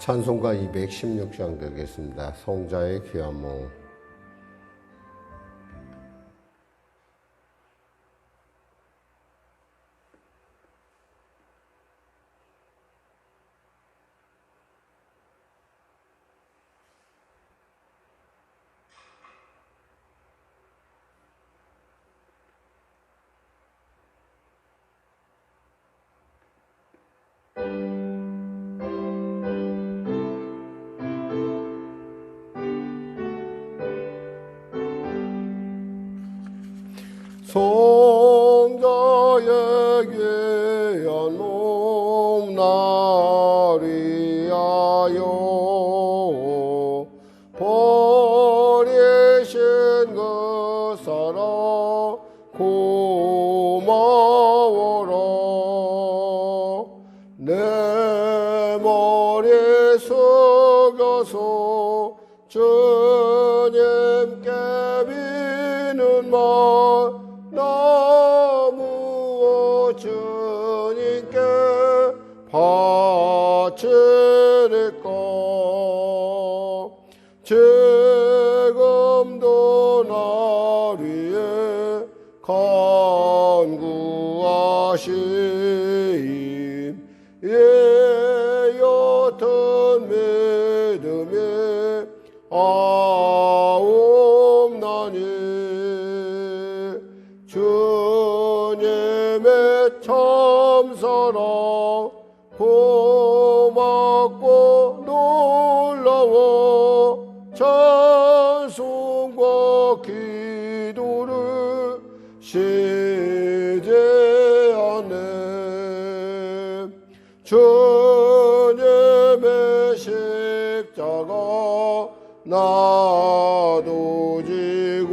찬송가 216장 되겠습니다. 성자의 귀한 몸. 성자의 귀한 몸 나를 위하여 버리신 그 사랑 고마워라. 내 머리 숙여서 주님께 비는 말 나무 주님께 바치리까. 지금도 날 위해 간구하신 옅은 믿음이 아옵나니 주님의 참사랑 고맙고 놀라워 찬송과 기도를 쉬지 않네. 주님의 십자가 나도 지고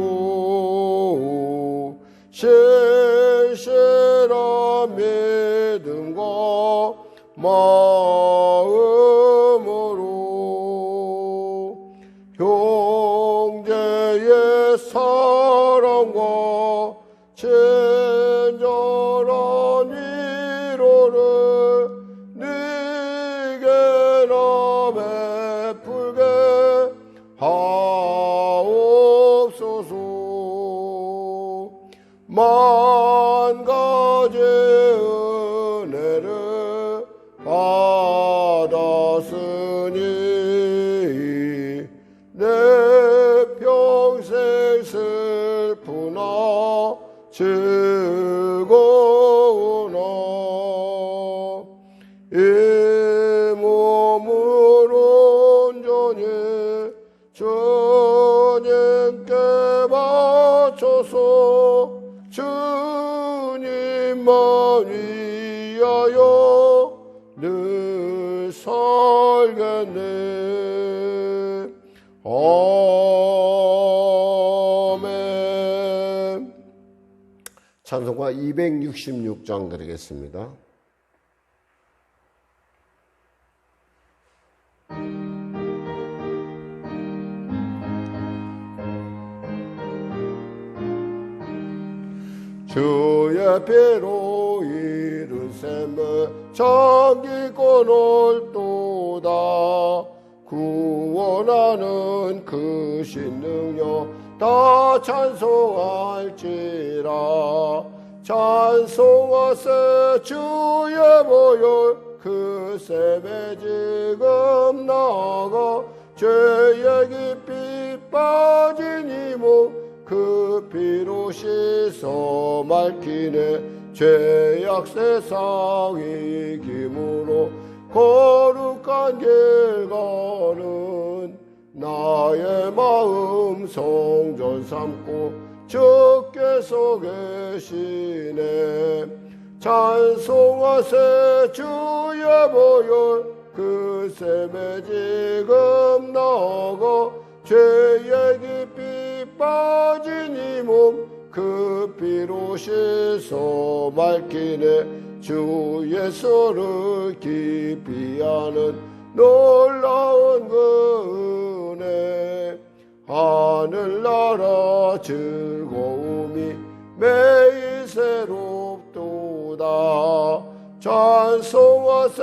신실한 믿음과 마음으로 형제의 사랑과 친절한 위로를 네게나 베풀게 하옵소서. 만 가지 은혜를 받았으니 내 평생 슬프나 즐거우나 이 몸을 온전히 주님께 바쳐서 주님만 위하여 늘 살겠네. 아멘. 찬송가 266장 드리겠습니다. 주의 피로 이룬 셈을 정기권을 또다 구원하는 그 신능력 다 찬송할지라. 찬송하세 주의 보혈 그 셈에 지금 나아가 죄의 깊이 빠진 이 몸 그 피로 씻어 맑히네. 죄악 세상 이김으로 거룩한 길 가는 나의 마음 성전 삼고 주께서 계시네. 찬송하세 주의 보혈 그 셈에 지금 나아가 죄의 깊이 빠진 이 몸 그 피로 씻어 맑히네. 주 예수를 깊이 아는 놀라운 그 은혜 하늘나라 즐거움이 매일 새롭도다. 찬송하세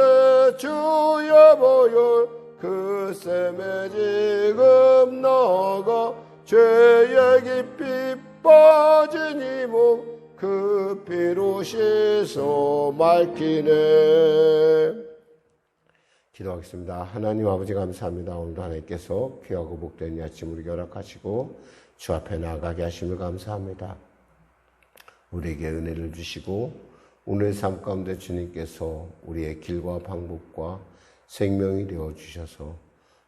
주의 보혈 그 셈에 지금 너가 죄에 깊이 빠진 이몸 그 피로 씻어 맑히네. 기도하겠습니다. 하나님 아버지 감사합니다. 오늘도 하나님께서 귀하고 복된 이 아침 우리에게 허락하시고 주 앞에 나아가게 하심을 감사합니다. 우리에게 은혜를 주시고 오늘 삶 가운데 주님께서 우리의 길과 방법과 생명이 되어주셔서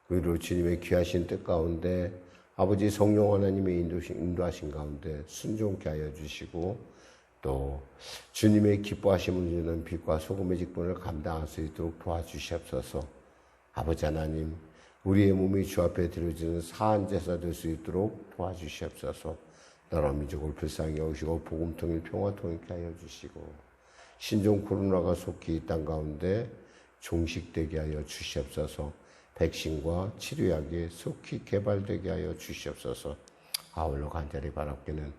우리로 주님의 귀하신 뜻 가운데 아버지 성령 하나님의 인도하신 가운데 순종케 하여 주시고 또 주님의 기뻐하심을 주는 빛과 소금의 직분을 감당할 수 있도록 도와주시옵소서. 아버지 하나님, 우리의 몸이 주 앞에 드려지는 사한 제사 될 수 있도록 도와주시옵소서. 나라 민족을 불쌍히 여기시고 복음 통일 평화 통일케 하여 주시고 신종 코로나가 속히 이 땅 가운데 종식되게 하여 주시옵소서. 백신과 치료약이 속히 개발되게 하여 주시옵소서. 아울러 간절히 바랍기는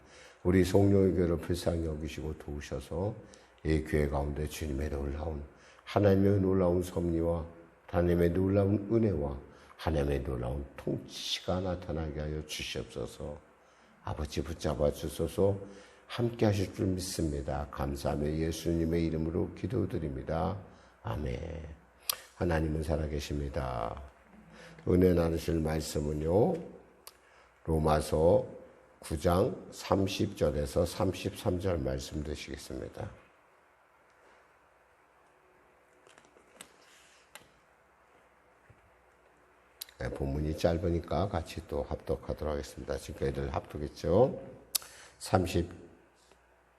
우리 성령의 교회를 불쌍히 여기시고 도우셔서 이 교회 가운데 주님의 놀라운 하나님의 놀라운 섭리와 하나님의 놀라운 은혜와 하나님의 놀라운 통치가 나타나게 하여 주시옵소서. 아버지 붙잡아 주소서. 함께 하실 줄 믿습니다. 감사하며 예수님의 이름으로 기도드립니다. 아멘. 하나님은 살아계십니다. 은혜 나누실 말씀은요, 로마서 9장 30절에서 33절 말씀 되시겠습니다. 네, 본문이 짧으니까 같이 또 합독하도록 하겠습니다. 지금까지 합독했죠.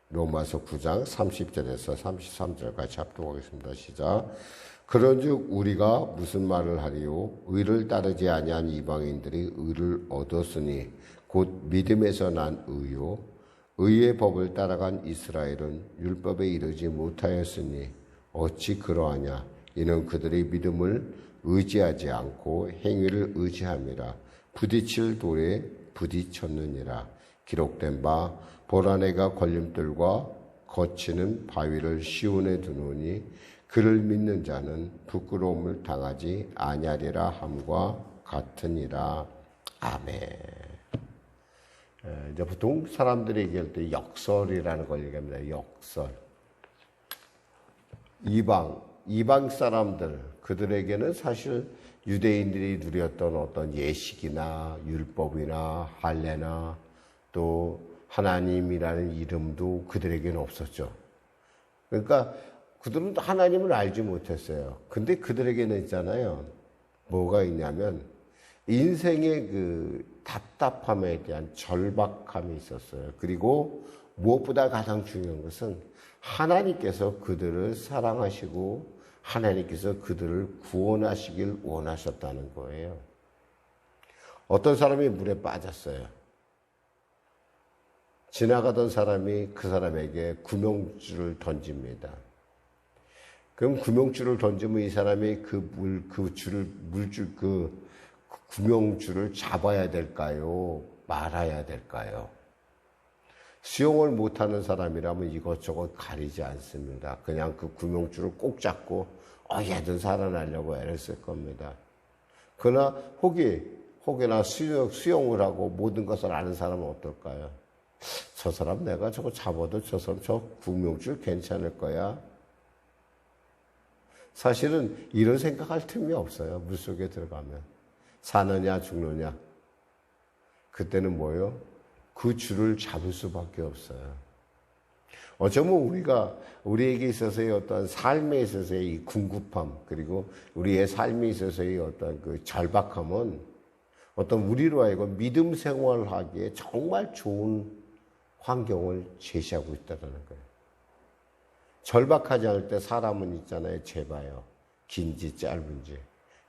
로마서 9장 30절에서 33절 같이 합독하겠습니다. 시작. 그런즉 우리가 무슨 말을 하리요? 의를 따르지 아니한 이방인들이 의를 얻었으니 곧 믿음에서 난 의요. 의의 법을 따라간 이스라엘은 율법에 이르지 못하였으니 어찌 그러하냐? 이는 그들이 믿음을 의지하지 않고 행위를 의지함이라. 부딪힐 돌에 부딪혔느니라. 기록된 바 보라 내가 걸림돌과 거치는 바위를 시온에 두노니 그를 믿는 자는 부끄러움을 당하지 아니하리라 함과 같으니라. 아멘. 이제 보통 사람들이 얘기할 때 역설이라는 걸 얘기합니다. 역설. 이방 사람들, 그들에게는 사실 유대인들이 누렸던 어떤 예식이나 율법이나 할례나 또 하나님이라는 이름도 그들에게는 없었죠. 그러니까 그들은 하나님을 알지 못했어요. 근데 그들에게는 있잖아요. 뭐가 있냐면 인생의 그 답답함에 대한 절박함이 있었어요. 그리고 무엇보다 가장 중요한 것은 하나님께서 그들을 사랑하시고 하나님께서 그들을 구원하시길 원하셨다는 거예요. 어떤 사람이 물에 빠졌어요. 지나가던 사람이 그 사람에게 구명줄을 던집니다. 그럼 구명줄을 던지면 이 사람이 그 구명줄을 잡아야 될까요? 말아야 될까요? 수영을 못하는 사람이라면 이것저것 가리지 않습니다. 그냥 그 구명줄을 꼭 잡고 얘든 살아나려고 애를 쓸 겁니다. 그러나 혹여나 수영을 하고 모든 것을 아는 사람은 어떨까요? 저 사람 내가 저거 잡아도 저 사람 저 구명줄 괜찮을 거야. 사실은 이런 생각할 틈이 없어요. 물속에 들어가면. 사느냐 죽느냐. 그때는 뭐예요? 그 줄을 잡을 수밖에 없어요. 어쩌면 우리에게 있어서의 어떤 삶에 있어서의 이 궁급함, 그리고 우리의 삶에 있어서의 어떤 그 절박함은 어떤 우리로 하여금 믿음 생활을 하기에 정말 좋은 환경을 제시하고 있다는 거예요. 절박하지 않을 때 사람은 있잖아요. 재봐요. 긴지 짧은지.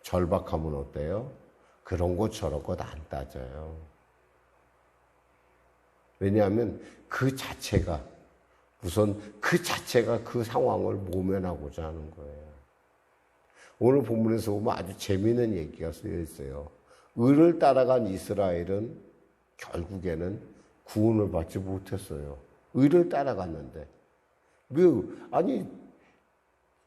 절박하면 어때요? 그런 것 저런 것 안 따져요. 왜냐하면 그 자체가 그 상황을 모면하고자 하는 거예요. 오늘 본문에서 보면 아주 재미있는 얘기가 쓰여 있어요. 의를 따라간 이스라엘은 결국에는 구원을 받지 못했어요. 의를 따라갔는데.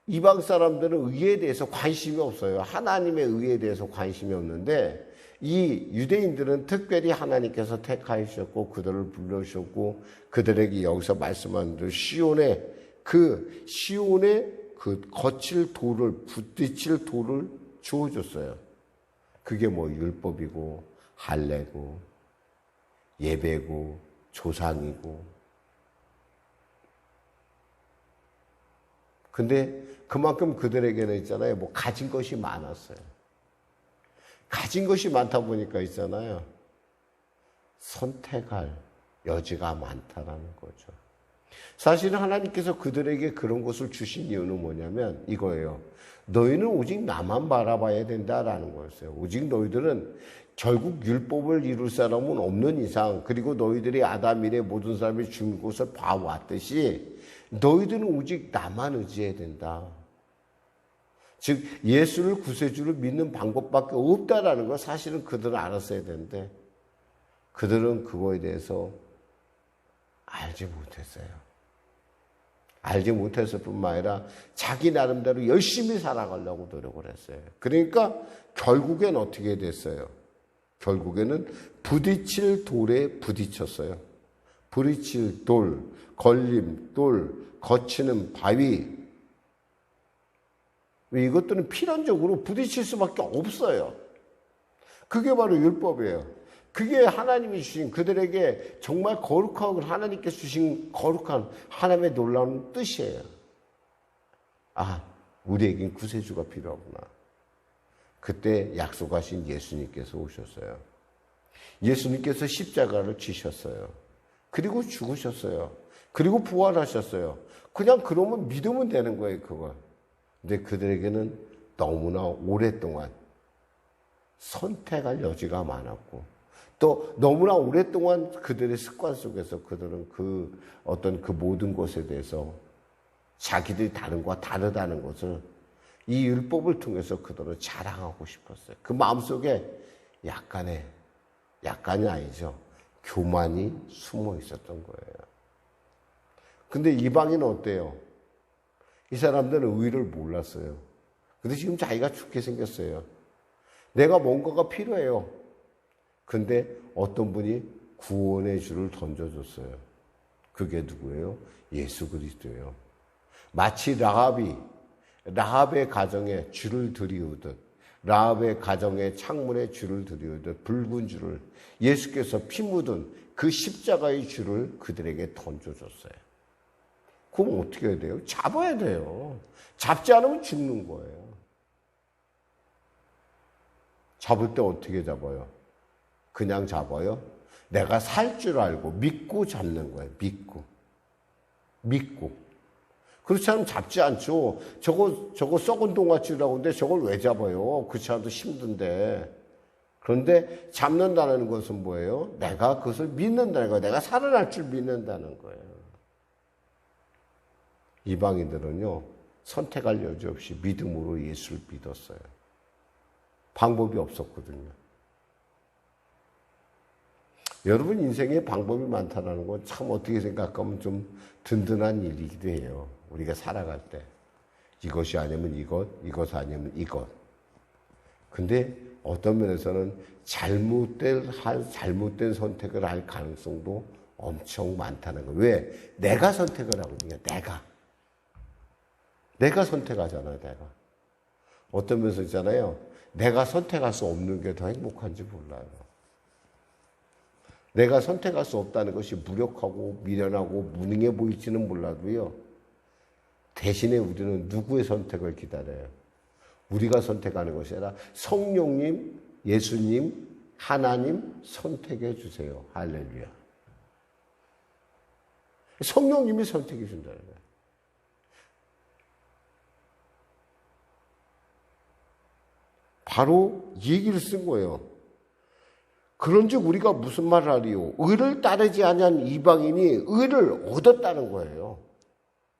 이방 사람들은 의에 대해서 관심이 없어요. 하나님의 의에 대해서 관심이 없는데 이 유대인들은 특별히 하나님께서 택하셨고 그들을 불러주셨고 그들에게 여기서 말씀하는 대로 시온의 그 거칠 돌을 부딪힐 돌을 주어줬어요. 그게 뭐 율법이고 할례고 예배고 조상이고. 근데 그만큼 그들에게는 있잖아요. 뭐 가진 것이 많았어요. 가진 것이 많다 보니까 있잖아요. 선택할 여지가 많다라는 거죠. 사실은 하나님께서 그들에게 그런 것을 주신 이유는 뭐냐면 이거예요. 너희는 오직 나만 바라봐야 된다라는 거였어요. 오직 너희들은 결국 율법을 이룰 사람은 없는 이상, 그리고 너희들이 아담 이래 모든 사람이 죽는 것을 봐왔듯이 너희들은 오직 나만 의지해야 된다. 즉 예수를 구세주를 믿는 방법밖에 없다라는 걸 사실은 그들은 알았어야 되는데 그들은 그거에 대해서 알지 못했어요. 알지 못했을 뿐만 아니라 자기 나름대로 열심히 살아가려고 노력을 했어요. 그러니까 결국엔 어떻게 됐어요? 결국에는 부딪힐 돌에 부딪혔어요. 부딪힐 돌, 걸림돌, 거치는 바위. 이것들은 필연적으로 부딪힐 수밖에 없어요. 그게 바로 율법이에요. 그게 하나님이 주신 그들에게 정말 거룩하고 하나님께서 주신 거룩한 하나님의 놀라운 뜻이에요. 아, 우리에겐 구세주가 필요하구나. 그때 약속하신 예수님께서 오셨어요. 예수님께서 십자가를 지셨어요. 그리고 죽으셨어요. 그리고 부활하셨어요. 그냥 그러면 믿으면 되는 거예요, 그걸. 근데 그들에게는 너무나 오랫동안 선택할 여지가 많았고 또 너무나 오랫동안 그들의 습관 속에서 그들은 그 모든 것에 대해서 자기들이 다른 것과 다르다는 것을 이 율법을 통해서 그들은 자랑하고 싶었어요. 그 마음속에 약간이 아니죠. 교만이 숨어 있었던 거예요. 근데 이방인은 어때요? 이 사람들은 의를 몰랐어요. 근데 지금 자기가 죽게 생겼어요. 내가 뭔가가 필요해요. 근데 어떤 분이 구원의 줄을 던져줬어요. 그게 누구예요? 예수 그리스도예요. 마치 라합의 가정에 줄을 들이우듯 라합의 가정에 창문에 줄을 들이우듯 붉은 줄을 예수께서 피 묻은 그 십자가의 줄을 그들에게 던져줬어요. 그럼 어떻게 해야 돼요? 잡아야 돼요. 잡지 않으면 죽는 거예요. 잡을 때 어떻게 잡아요? 그냥 잡아요? 내가 살 줄 알고 믿고 잡는 거예요. 믿고. 그렇지 않으면 잡지 않죠. 저거 썩은 동아줄이라고 하는데 저걸 왜 잡아요? 그렇지 않아도 힘든데. 그런데 잡는다는 것은 뭐예요? 내가 그것을 믿는다는 거예요. 내가 살아날 줄 믿는다는 거예요. 이방인들은요, 선택할 여지 없이 믿음으로 예수를 믿었어요. 방법이 없었거든요. 여러분 인생에 방법이 많다는 건 참 어떻게 생각하면 좀 든든한 일이기도 해요. 우리가 살아갈 때. 이것이 아니면 이것 아니면 이것. 근데 어떤 면에서는 잘못된 선택을 할 가능성도 엄청 많다는 거예요. 왜? 내가 선택을 하고 있는 거예요. 내가 선택하잖아요, 내가. 어떤 면에서 있잖아요. 내가 선택할 수 없는 게 더 행복한지 몰라요. 내가 선택할 수 없다는 것이 무력하고 미련하고 무능해 보일지는 몰라도요. 대신에 우리는 누구의 선택을 기다려요? 우리가 선택하는 것이 아니라 성령님, 예수님, 하나님 선택해 주세요. 할렐루야. 성령님이 선택해 준다는 거예요. 바로 이 얘기를 쓴 거예요. 그런즉 우리가 무슨 말을 하리요? 의를 따르지 아니한 이방인이 의를 얻었다는 거예요.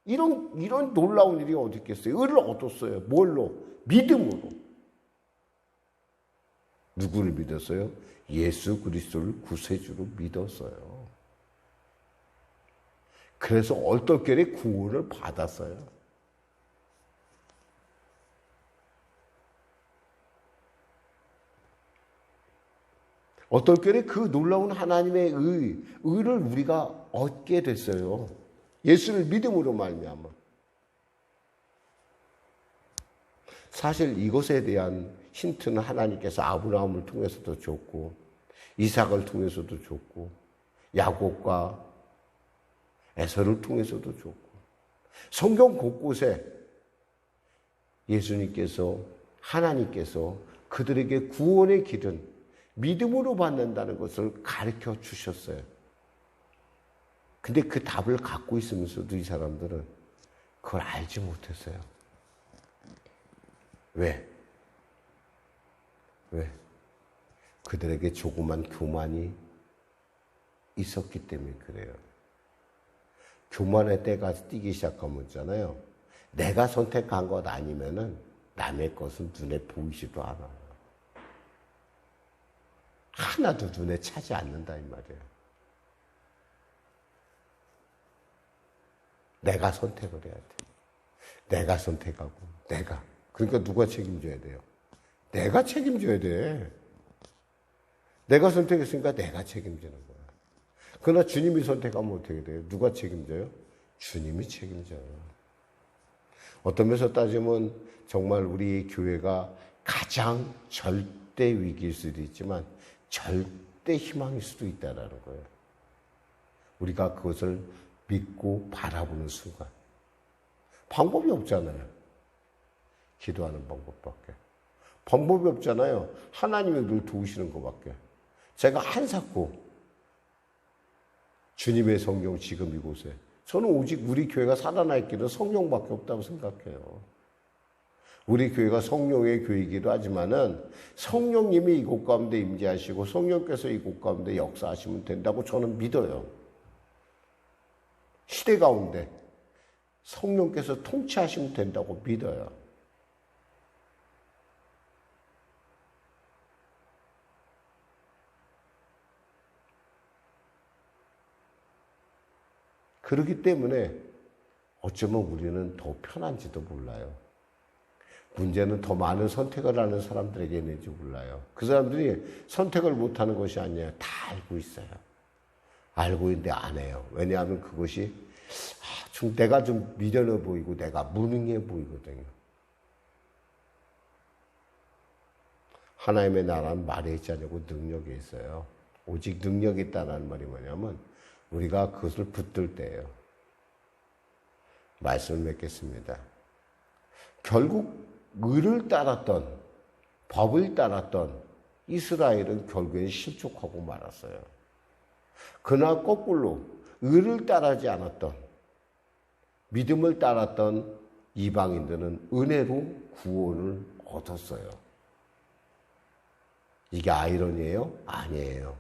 이런 놀라운 일이 어디 있겠어요? 의를 얻었어요. 뭘로? 믿음으로. 누구를 믿었어요? 예수 그리스도를 구세주로 믿었어요. 그래서 얼떨결에 구원을 받았어요. 어떨 그 놀라운 하나님의 의를 우리가 얻게 됐어요. 예수를 믿음으로 말미암아. 사실 이것에 대한 힌트는 하나님께서 아브라함을 통해서도 줬고 이삭을 통해서도 줬고 야곱과 에서를 통해서도 줬고 성경 곳곳에 예수님께서 하나님께서 그들에게 구원의 길은 믿음으로 받는다는 것을 가르쳐 주셨어요. 근데 그 답을 갖고 있으면서도 이 사람들은 그걸 알지 못했어요. 왜? 그들에게 조그만 교만이 있었기 때문에 그래요. 교만의 때가 뛰기 시작하면 있잖아요. 내가 선택한 것 아니면은 남의 것은 눈에 보이지도 않아요. 하나도 눈에 차지 않는다 이 말이에요. 내가 선택을 해야 돼. 내가 선택하고 내가. 그러니까 누가 책임져야 돼요? 내가 책임져야 돼. 내가 선택했으니까 내가 책임지는 거야. 그러나 주님이 선택하면 어떻게 돼요? 누가 책임져요? 주님이 책임져요. 어떤 면에서 따지면 정말 우리 교회가 가장 절대 위기일 수도 있지만 절대 희망일 수도 있다는 거예요. 우리가 그것을 믿고 바라보는 순간. 방법이 없잖아요. 기도하는 방법밖에. 방법이 없잖아요. 하나님이 늘 도우시는 것밖에. 제가 한사코 주님의 성령 지금 이곳에 저는 오직 우리 교회가 살아날 길은 성령밖에 없다고 생각해요. 우리 교회가 성령의 교회이기도 하지만은 성령님이 이곳 가운데 임재하시고 성령께서 이곳 가운데 역사하시면 된다고 저는 믿어요. 시대 가운데 성령께서 통치하시면 된다고 믿어요. 그렇기 때문에 어쩌면 우리는 더 편한지도 몰라요. 문제는 더 많은 선택을 하는 사람들에게 있는지 몰라요. 그 사람들이 선택을 못하는 것이 아니에요. 다 알고 있어요. 알고 있는데 안 해요. 왜냐하면 그것이 내가 좀 미련해 보이고 내가 무능해 보이거든요. 하나님의 나라는 말에 있지 않고 능력에 있어요. 오직 능력이 있다는 말이 뭐냐면 우리가 그것을 붙들 때예요. 말씀을 맺겠습니다. 결국 의를 따랐던 법을 따랐던 이스라엘은 결국엔 실족하고 말았어요. 그러나 거꾸로 의를 따르지 않았던 믿음을 따랐던 이방인들은 은혜로 구원을 얻었어요. 이게 아이러니예요? 아니에요.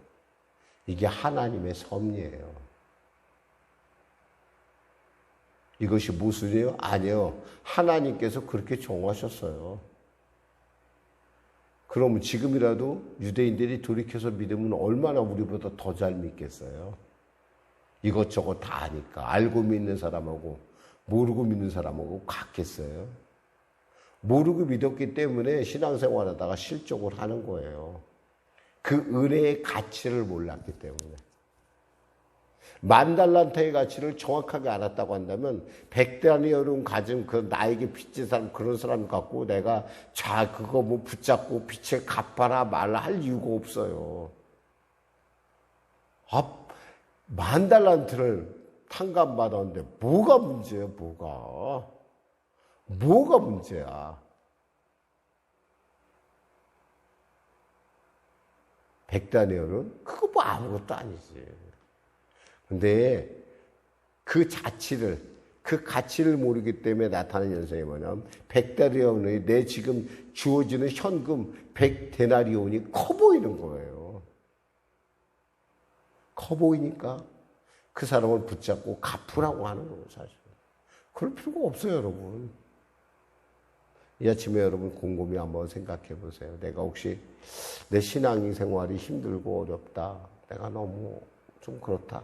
이게 하나님의 섭리예요. 이것이 모순이에요? 아니에요. 하나님께서 그렇게 정하셨어요. 그러면 지금이라도 유대인들이 돌이켜서 믿으면 얼마나 우리보다 더 잘 믿겠어요? 이것저것 다 아니까. 알고 믿는 사람하고 모르고 믿는 사람하고 같겠어요? 모르고 믿었기 때문에 신앙생활하다가 실족을 하는 거예요. 그 은혜의 가치를 몰랐기 때문에. 10,000달란트의 가치를 정확하게 알았다고 한다면 100데나리온을 가진 그 나에게 빚진 사람 그런 사람 갖고 내가 그거 뭐 붙잡고 빚을 갚아라 말라 할 이유가 없어요. 10,000달란트를 탕감받았는데 뭐가 문제예요? 뭐가 문제야? 100데나리온은 그거 뭐 아무것도 아니지. 근데 그 가치를 모르기 때문에 나타나는 현상이 뭐냐면 100데나리온이 내 지금 주어지는 현금 100데나리온이 커 보이는 거예요. 커 보이니까 그 사람을 붙잡고 갚으라고 하는 거예요, 사실. 그럴 필요가 없어요, 여러분. 이 아침에 여러분 곰곰이 한번 생각해 보세요. 내가 혹시 내 신앙생활이 힘들고 어렵다. 내가 너무 좀 그렇다.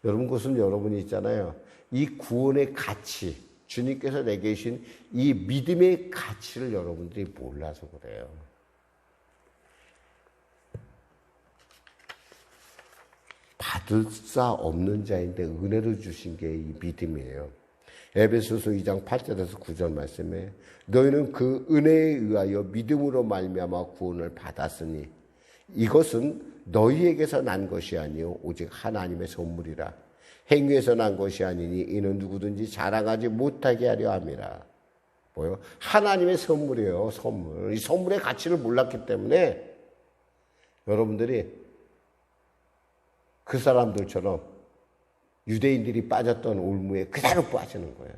여러분, 그것은 여러분이 있잖아요. 이 구원의 가치, 주님께서 내게 주신 이 믿음의 가치를 여러분들이 몰라서 그래요. 받을 수 없는 자인데 은혜를 주신 게 이 믿음이에요. 에베소서 2장 8절에서 9절 말씀에 너희는 그 은혜에 의하여 믿음으로 말미암아 구원을 받았으니 이것은 너희에게서 난 것이 아니요 오직 하나님의 선물이라. 행위에서 난 것이 아니니 이는 누구든지 자랑하지 못하게 하려 함이라. 뭐요? 하나님의 선물이에요. 선물. 이 선물의 가치를 몰랐기 때문에 여러분들이 그 사람들처럼 유대인들이 빠졌던 올무에 그대로 빠지는 거예요.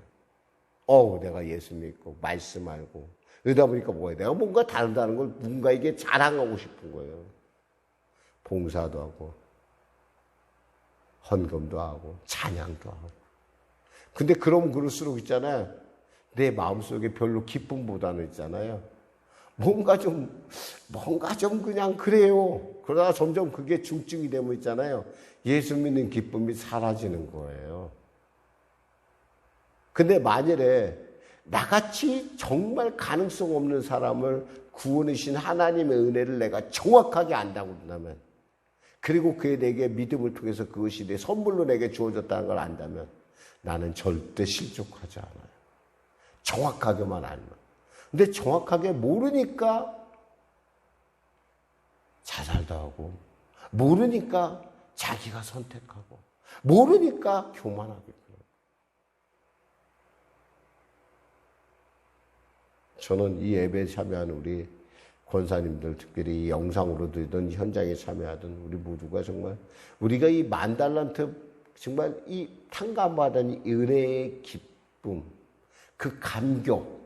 내가 예수 믿고 말씀 알고 이러다 보니까 뭐예요? 내가 뭔가 다르다는 걸 누군가에게 자랑하고 싶은 거예요. 봉사도 하고 헌금도 하고 찬양도 하고. 근데 그러면 그럴수록 있잖아요. 내 마음속에 별로 기쁨보다는 있잖아요. 뭔가 좀 그냥 그래요. 그러다가 점점 그게 중증이 되면 있잖아요. 예수 믿는 기쁨이 사라지는 거예요. 근데 만일에 나같이 정말 가능성 없는 사람을 구원이신 하나님의 은혜를 내가 정확하게 안다고 한다면, 그리고 그에 내게 믿음을 통해서 그것이 내 선물로 내게 주어졌다는 걸 안다면 나는 절대 실족하지 않아요. 정확하게만 알면. 근데 정확하게 모르니까 자살도 하고, 모르니까 자기가 선택하고, 모르니까 교만하게 그래요. 저는 이 예배에 참여하는 우리 권사님들, 특별히 이 영상으로 들던 현장에 참여하던 우리 모두가 정말 우리가 이 만달란트 정말 이 탕감받은 이 은혜의 기쁨, 그 감격,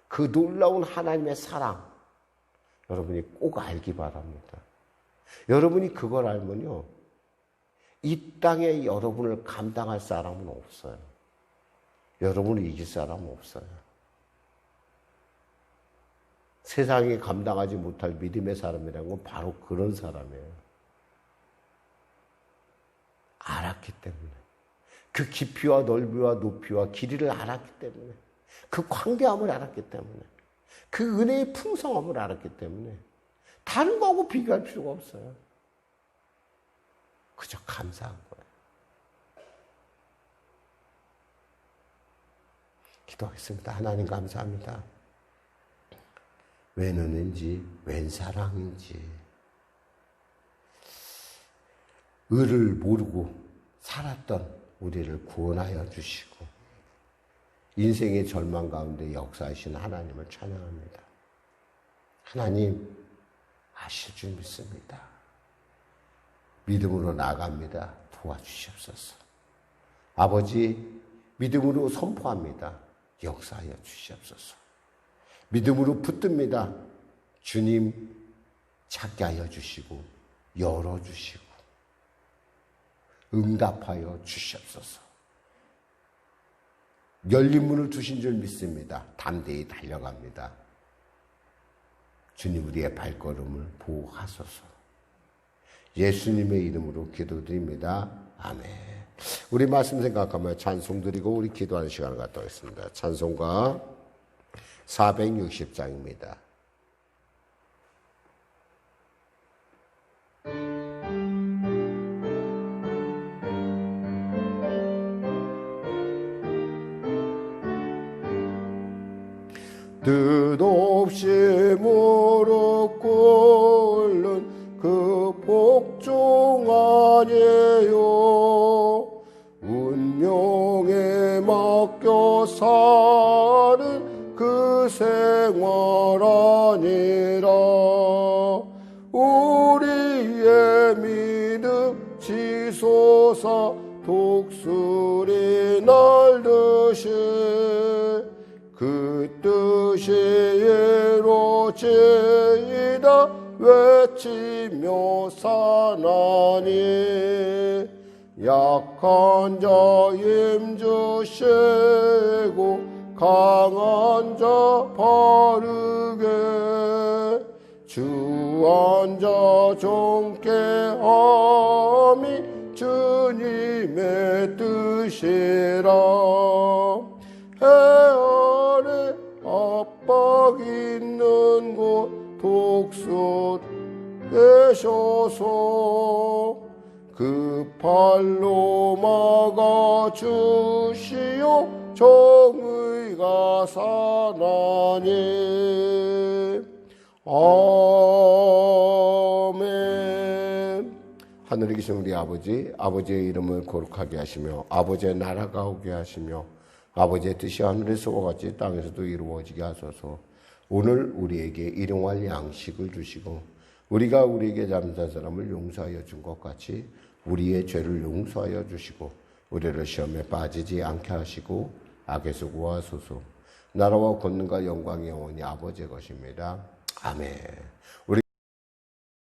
그 놀라운 하나님의 사랑, 여러분이 꼭 알기 바랍니다. 여러분이 그걸 알면요, 이 땅에 여러분을 감당할 사람은 없어요. 여러분을 이길 사람은 없어요. 세상이 감당하지 못할 믿음의 사람이라는 건 바로 그런 사람이에요. 알았기 때문에. 그 깊이와 넓이와 높이와 길이를 알았기 때문에. 그 광대함을 알았기 때문에, 그 은혜의 풍성함을 알았기 때문에 다른 거하고 비교할 필요가 없어요. 그저 감사한 거예요. 기도하겠습니다. 하나님 감사합니다. 웬 은혜인지, 웬 사랑인지, 의를 모르고 살았던 우리를 구원하여 주시고 인생의 절망 가운데 역사하신 하나님을 찬양합니다. 하나님 아실 줄 믿습니다. 믿음으로 나갑니다. 도와주시옵소서. 아버지, 믿음으로 선포합니다. 역사하여 주시옵소서. 믿음으로 붙듭니다. 주님 찾게 하여 주시고 열어주시고 응답하여 주시옵소서. 열린 문을 두신 줄 믿습니다. 담대히 달려갑니다. 주님 우리의 발걸음을 보호하소서. 예수님의 이름으로 기도드립니다. 아멘. 우리 말씀 생각하며 찬송 드리고 우리 기도하는 시간을 갖도록 하겠습니다. 찬송가 460장입니다. 뜻없이 무릎 꿇는 그 복종 아니에요. 운명에 맡겨 사는 그 생활 아니라 우리의 믿음 지솟아 독수리 날듯이 그 뜻이 이루어지이다 외치며 사나니 약한 자 힘주시고 강한 자 바르게 주한 자 정케 함이 주님의 뜻이라. 해 아래 압박 있는 곳 독수 되셔서 그 발로 막아 주시오 정의가 사나니. 아멘. 하늘에 계신 우리 아버지, 아버지의 이름을 거룩하게 하시며 아버지의 나라가 오게 하시며 아버지의 뜻이 하늘에서와 같이 땅에서도 이루어지게 하소서. 오늘 우리에게 일용할 양식을 주시고 우리가 우리에게 잘못한 사람을 용서하여 준 것 같이 우리의 죄를 용서하여 주시고 우리를 시험에 빠지지 않게 하시고 악에서 구하소서. 나라와 권능과 영광이 영원히 아버지의 것입니다. 아멘.